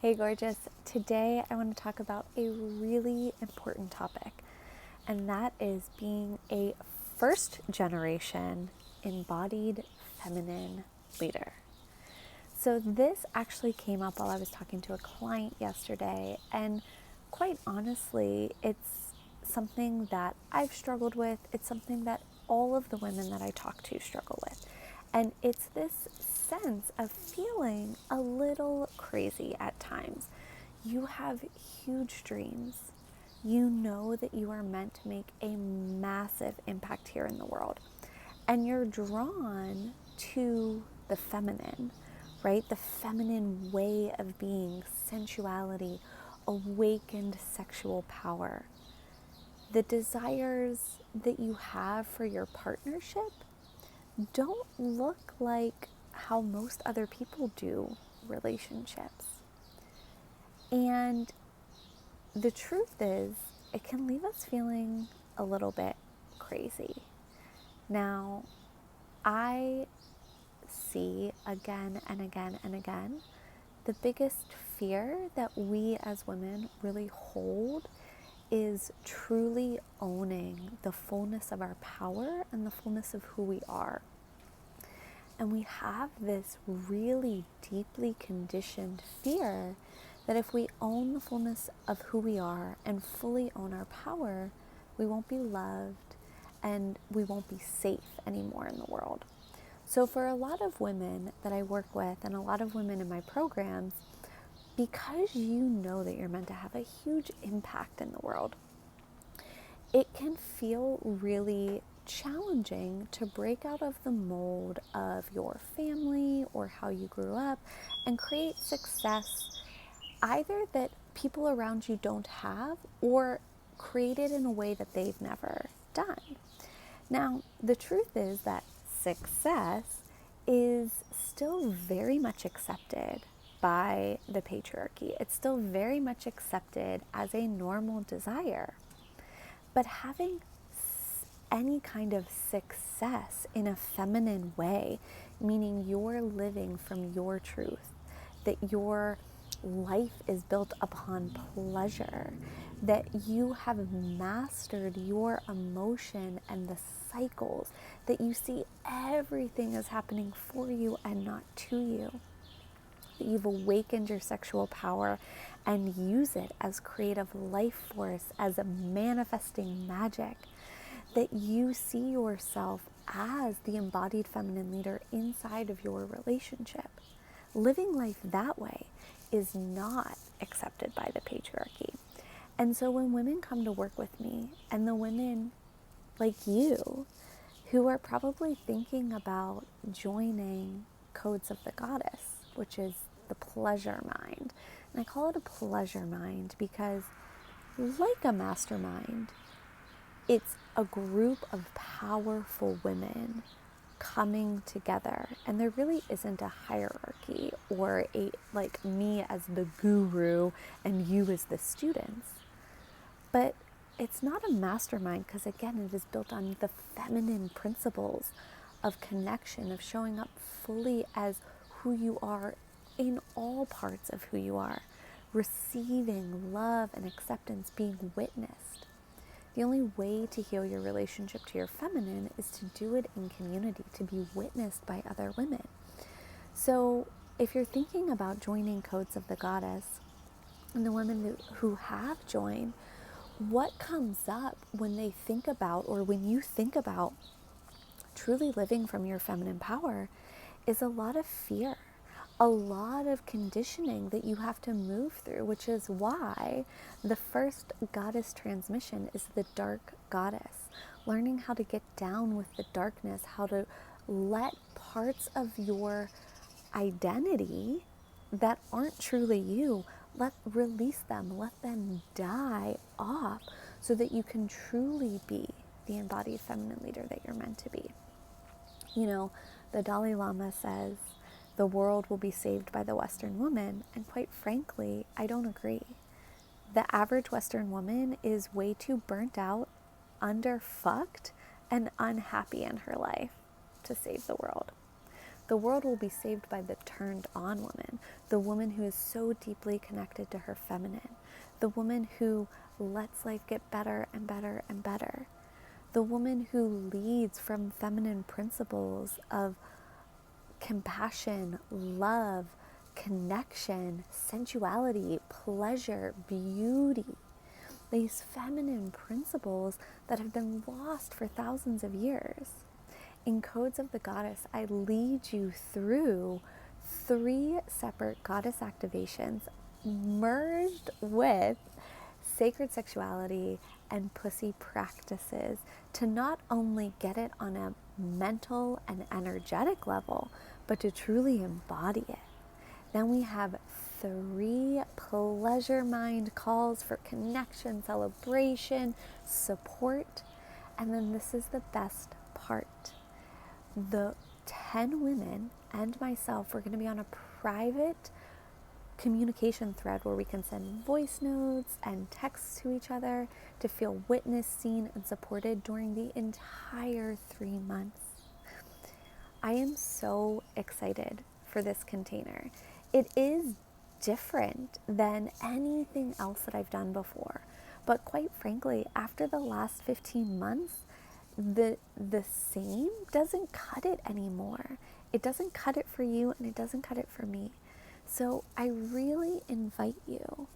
Hey, gorgeous. Today I want to talk about a really important topic, and that is being a first generation embodied feminine leader. So, this actually came up while I was talking to a client yesterday, and quite honestly, it's something that I've struggled with. It's something that all of the women that I talk to struggle with. And it's this sense of feeling a little crazy at times. You have huge dreams. You know that you are meant to make a massive impact here in the world. And you're drawn to the feminine, right? The feminine way of being, sensuality, awakened sexual power. The desires that you have for your partnership don't look like how most other people do relationships. And the truth is, it can leave us feeling a little bit crazy. Now, I see again and again and again the biggest fear that we as women really hold is truly owning the fullness of our power and the fullness of who we are. And we have this really deeply conditioned fear that if we own the fullness of who we are and fully own our power, we won't be loved and we won't be safe anymore in the world. So for a lot of women that I work with and a lot of women in my programs, because you know that you're meant to have a huge impact in the world, it can feel really challenging to break out of the mold of your family or how you grew up and create success either that people around you don't have or create it in a way that they've never done. Now, the truth is that success is still very much accepted by the patriarchy. It's still very much accepted as a normal desire. But having any kind of success in a feminine way, meaning you're living from your truth, that your life is built upon pleasure, that you have mastered your emotion and the cycles, that you see everything is happening for you and not to you, that you've awakened your sexual power and use it as creative life force, as a manifesting magic, that you see yourself as the embodied feminine leader inside of your relationship. Living life that way is not accepted by the patriarchy. And so when women come to work with me, and the women like you who are probably thinking about joining Codes of the Goddess, which is the pleasure mind. And I call it a pleasure mind because, like a mastermind, it's a group of powerful women coming together, and there really isn't a hierarchy or a like me as the guru and you as the students. But it's not a mastermind because, again, it is built on the feminine principles of connection, of showing up fully as who you are in all parts of who you are, receiving love and acceptance, being witnessed. The only way to heal your relationship to your feminine is to do it in community, to be witnessed by other women. So if you're thinking about joining Codes of the Goddess, and the women who have joined, what comes up when they think about, or when you think about truly living from your feminine power, is a lot of fear, a lot of conditioning that you have to move through, which is why the first goddess transmission is the dark goddess. Learning how to get down with the darkness, how to let parts of your identity that aren't truly you, release them, let them die off so that you can truly be the embodied feminine leader that you're meant to be. You know, the Dalai Lama says the world will be saved by the Western woman, and quite frankly, I don't agree. The average Western woman is way too burnt out, underfucked, and unhappy in her life to save the world. The world will be saved by the turned on woman, the woman who is so deeply connected to her feminine, the woman who lets life get better and better and better, the woman who leads from feminine principles of compassion, love, connection, sensuality, pleasure, beauty. These feminine principles that have been lost for thousands of years. In Codes of the Goddess, I lead you through 3 separate goddess activations merged with sacred sexuality and pussy practices to not only get it on a mental and energetic level, but to truly embody it. Then we have 3 pleasure mind calls for connection, celebration, support. And then this is the best part. The 10 women and myself, we're going to be on a private communication thread where we can send voice notes and texts to each other to feel witnessed, seen, and supported during the entire 3 months. I am so excited for this container. It is different than anything else that I've done before. But quite frankly, after the last 15 months, the same doesn't cut it anymore. It doesn't cut it for you and it doesn't cut it for me. So I really invite you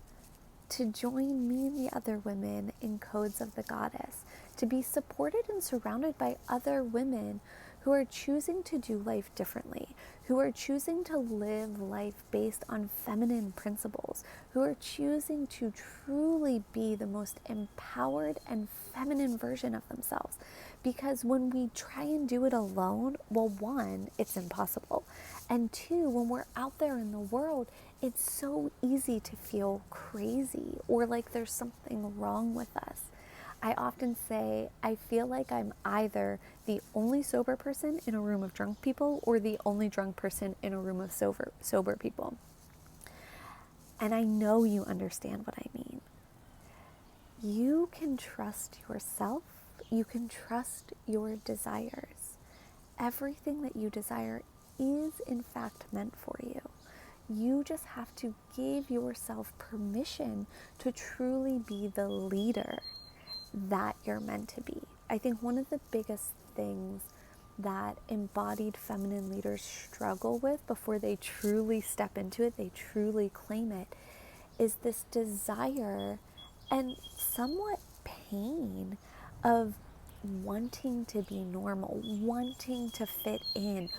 to join me and the other women in Codes of the Goddess, to be supported and surrounded by other women who are choosing to do life differently, who are choosing to live life based on feminine principles, who are choosing to truly be the most empowered and feminine version of themselves. Because when we try and do it alone, well, 1, it's impossible. And 2, when we're out there in the world, it's so easy to feel crazy or like there's something wrong with us. I often say, I feel like I'm either the only sober person in a room of drunk people or the only drunk person in a room of sober people. And I know you understand what I mean. You can trust yourself. You can trust your desires. Everything that you desire is in fact meant for you. You just have to give yourself permission to truly be the leader that you're meant to be. I think one of the biggest things that embodied feminine leaders struggle with before they truly step into it, they truly claim it, is this desire and somewhat pain of wanting to be normal, wanting to fit in,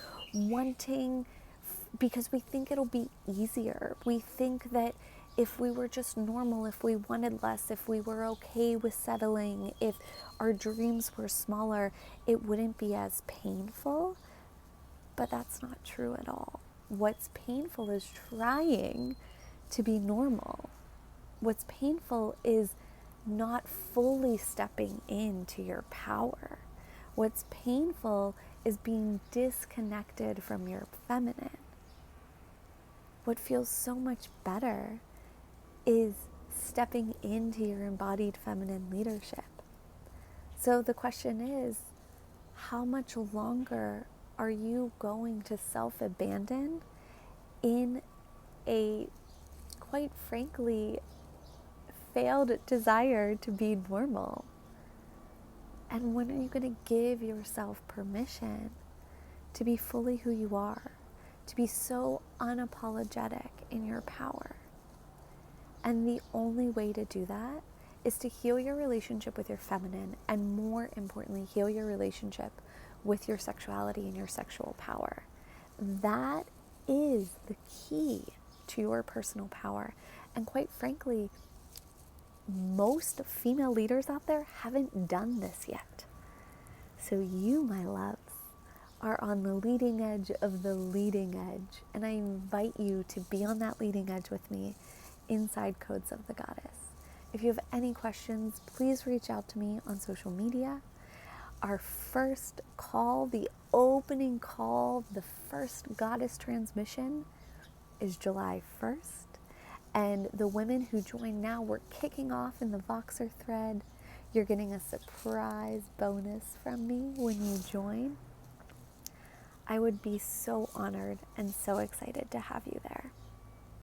because we think it'll be easier. We think that if we were just normal, if we wanted less, if we were okay with settling, if our dreams were smaller, it wouldn't be as painful. But that's not true at all. What's painful is trying to be normal. What's painful is not fully stepping into your power. What's painful is being disconnected from your feminine. What feels so much better is stepping into your embodied feminine leadership. So the question is, how much longer are you going to self-abandon in a, quite frankly, failed desire to be normal? And when are you going to give yourself permission to be fully who you are, to be so unapologetic in your power? And the only way to do that is to heal your relationship with your feminine, and more importantly, heal your relationship with your sexuality and your sexual power. That is the key to your personal power. And quite frankly, most female leaders out there haven't done this yet. So you, my loves, are on the leading edge of the leading edge. And I invite you to be on that leading edge with me inside Codes of the Goddess. If you have any questions, please reach out to me on social media. Our first call, the opening call, the first Goddess transmission is July 1st. And the women who join now, we're kicking off in the Voxer thread. You're getting a surprise bonus from me when you join. I would be so honored and so excited to have you there.